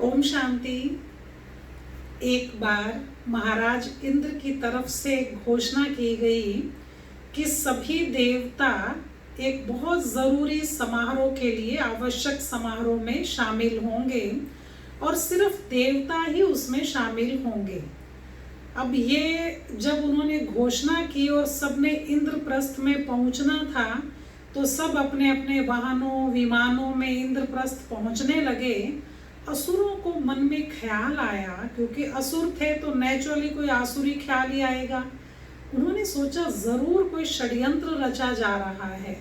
ओम शांति। एक बार महाराज इंद्र की तरफ से घोषणा की गई कि सभी देवता एक बहुत ज़रूरी समारोह के लिए आवश्यक समारोह में शामिल होंगे और सिर्फ देवता ही उसमें शामिल होंगे। अब ये जब उन्होंने घोषणा की और सबने इंद्रप्रस्थ में पहुंचना था तो सब अपने अपने वाहनों विमानों में इंद्रप्रस्थ पहुंचने लगे। असुरों को मन में ख्याल आया, क्योंकि असुर थे तो नेचुरली कोई आसुरी ख्याल ही आएगा। उन्होंने सोचा जरूर कोई षड्यंत्र रचा जा रहा है।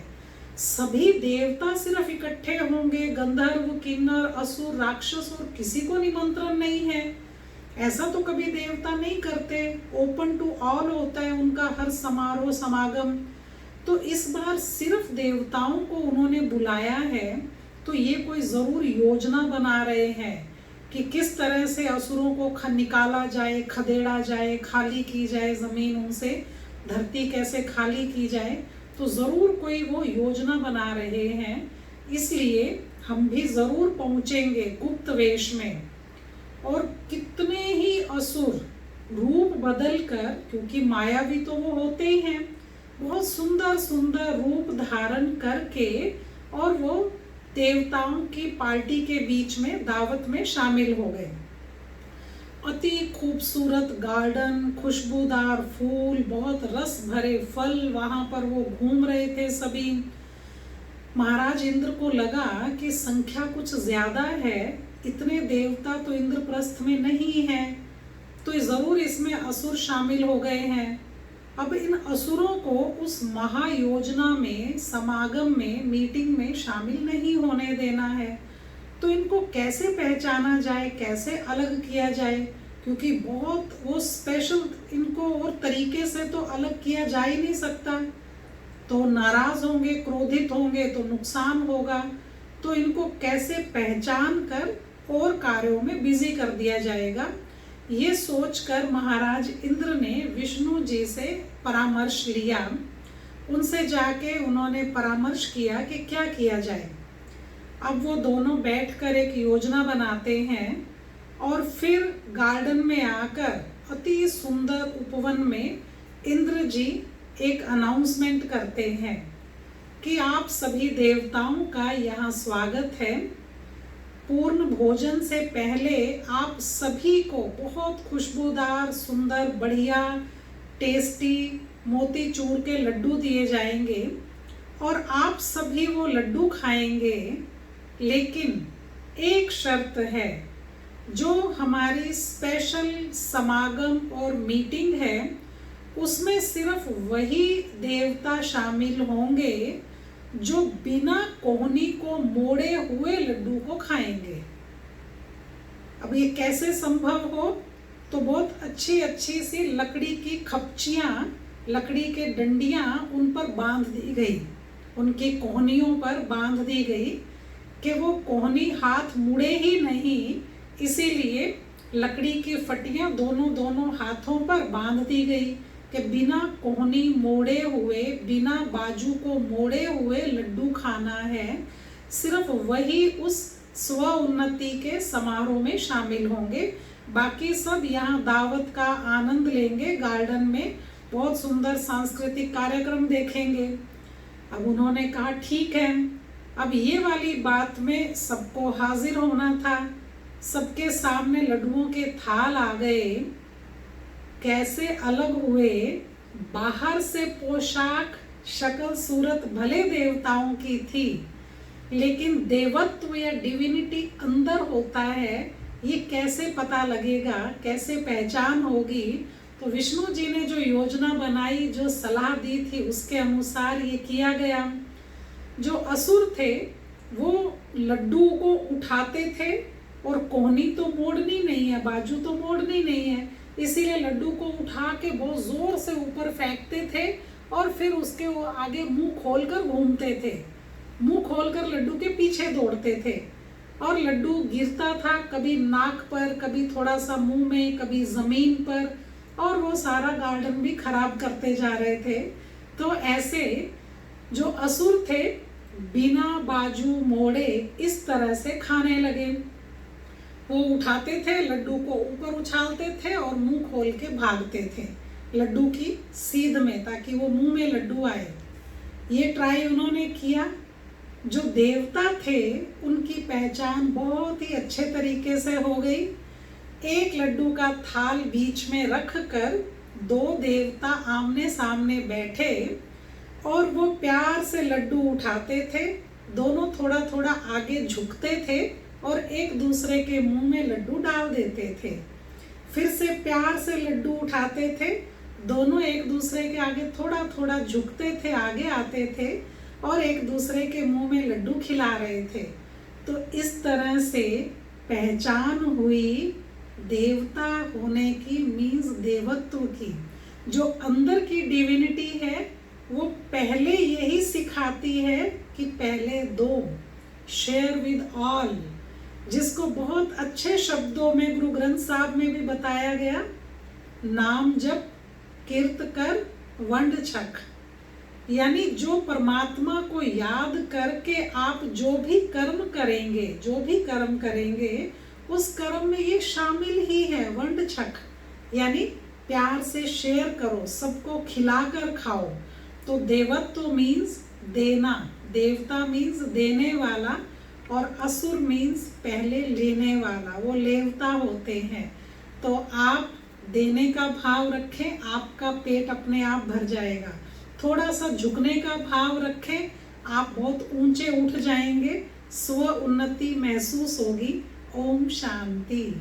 सभी देवता सिर्फ इकट्ठे होंगे, गंधर्व किन्नर असुर राक्षस और किसी को निमंत्रण नहीं है। ऐसा तो कभी देवता नहीं करते, ओपन टू ऑल होता है उनका हर समारोह समागम। तो इस बार सिर्फ देवताओं को उन्होंने बुलाया है, तो ये कोई जरूर योजना बना रहे हैं कि किस तरह से असुरों को निकाला जाए, खदेड़ा जाए, खाली की जाए, जमीन उनसे धरती कैसे खाली की जाए। तो जरूर कोई वो योजना बना रहे हैं, इसलिए हम भी जरूर पहुंचेंगे गुप्त वेश में। और कितने ही असुर रूप बदल कर, क्योंकि मायावी तो वो होते ही हैं, बहुत सुंदर सुंदर रूप धारण करके और वो देवताओं की पार्टी के बीच में दावत में शामिल हो गए। अति खूबसूरत गार्डन, खुशबूदार फूल, बहुत रस भरे फल, वहां पर वो घूम रहे थे सभी। महाराज इंद्र को लगा कि संख्या कुछ ज्यादा है, इतने देवता तो इंद्रप्रस्थ में नहीं है, तो जरूर इसमें असुर शामिल हो गए हैं। अब इन असुरों को उस महायोजना में, समागम में, मीटिंग में शामिल नहीं होने देना है। तो इनको कैसे पहचाना जाए, कैसे अलग किया जाए, क्योंकि बहुत वो स्पेशल, इनको और तरीके से तो अलग किया जा ही नहीं सकता। तो नाराज होंगे, क्रोधित होंगे तो नुकसान होगा। तो इनको कैसे पहचान कर और कार्यों में बिजी कर दिया जाएगा, ये सोचकर महाराज इंद्र ने विष्णु जी से परामर्श लिया। उनसे जाके उन्होंने परामर्श किया कि क्या किया जाए। अब वो दोनों बैठकर एक योजना बनाते हैं और फिर गार्डन में आकर अति सुंदर उपवन में इंद्र जी एक अनाउंसमेंट करते हैं कि आप सभी देवताओं का यहाँ स्वागत है। पूर्ण भोजन से पहले आप सभी को बहुत खुशबूदार, सुंदर, बढ़िया, टेस्टी मोतीचूर के लड्डू दिए जाएंगे और आप सभी वो लड्डू खाएंगे। लेकिन एक शर्त है, जो हमारी स्पेशल समागम और मीटिंग है उसमें सिर्फ वही देवता शामिल होंगे जो बिना कोहनी को मोड़े हुए लड्डू को खाएंगे। अब ये कैसे संभव हो, तो बहुत अच्छी अच्छी सी लकड़ी की खपचियां, लकड़ी के डंडियां उन पर बांध दी गई, उनकी कोहनियों पर बांध दी गई कि वो कोहनी हाथ मुड़े ही नहीं, इसीलिए लकड़ी की फटियां दोनों हाथों पर बांध दी गई कि बिना कोहनी मोड़े हुए, बिना बाजू को मोड़े हुए लड्डू खाना है। सिर्फ वही उस स्व उन्नति के समारोह में शामिल होंगे, बाकी सब यहाँ दावत का आनंद लेंगे, गार्डन में बहुत सुंदर सांस्कृतिक कार्यक्रम देखेंगे। अब उन्होंने कहा ठीक है। अब ये वाली बात में सबको हाजिर होना था। सबके सामने लड्डुओं के थाल आ गए। कैसे अलग हुए, बाहर से पोशाक, शक्ल सूरत भले देवताओं की थी, लेकिन देवत्व या डिविनिटी अंदर होता है, ये कैसे पता लगेगा, कैसे पहचान होगी। तो विष्णु जी ने जो योजना बनाई, जो सलाह दी थी, उसके अनुसार ये किया गया। जो असुर थे वो लड्डू को उठाते थे और कोहनी तो मोड़नी नहीं है, बाजू तो मोड़नी नहीं है, इसीलिए लड्डू को उठा के बहुत जोर से ऊपर फेंकते थे और फिर उसके वो आगे मुंह खोलकर घूमते थे, मुंह खोलकर लड्डू के पीछे दौड़ते थे और लड्डू गिरता था, कभी नाक पर, कभी थोड़ा सा मुंह में, कभी जमीन पर, और वो सारा गार्डन भी खराब करते जा रहे थे। तो ऐसे जो असुर थे बिना बाजू मोड़े इस तरह से खाने लगे। वो उठाते थे, लड्डू को ऊपर उछालते थे और मुंह खोल के भागते थे लड्डू की सीध में, ताकि वो मुंह में लड्डू आए। ये ट्राई उन्होंने किया। जो देवता थे उनकी पहचान बहुत ही अच्छे तरीके से हो गई। एक लड्डू का थाल बीच में रख कर दो देवता आमने सामने बैठे और वो प्यार से लड्डू उठाते थे। दोनों थोड़ा थोड़ा आगे झुकते थे और एक दूसरे के मुंह में लड्डू डाल देते थे। फिर से प्यार से लड्डू उठाते थे, दोनों एक दूसरे के आगे थोड़ा थोड़ा झुकते थे, आगे आते थे और एक दूसरे के मुंह में लड्डू खिला रहे थे। तो इस तरह से पहचान हुई देवता होने की, मीन्स देवत्व की। जो अंदर की डिविनिटी है वो पहले यही सिखाती है कि पहले दो, शेयर विद ऑल, जिसको बहुत अच्छे शब्दों में गुरु ग्रंथ साहब में भी बताया गया, नाम जप कीर्त कर वंड छक। यानी जो परमात्मा को याद करके आप जो भी कर्म करेंगे उस कर्म में ये शामिल ही है, वंड छक, यानी प्यार से शेयर करो, सबको खिलाकर खाओ। तो देवत्व मीन्स देना, देवता मीन्स देने वाला, और असुर मीन्स पहले लेने वाला, वो लेवता होते हैं। तो आप देने का भाव रखें, आपका पेट अपने आप भर जाएगा। थोड़ा सा झुकने का भाव रखें, आप बहुत ऊंचे उठ जाएंगे, स्व उन्नति महसूस होगी। ओम शांति।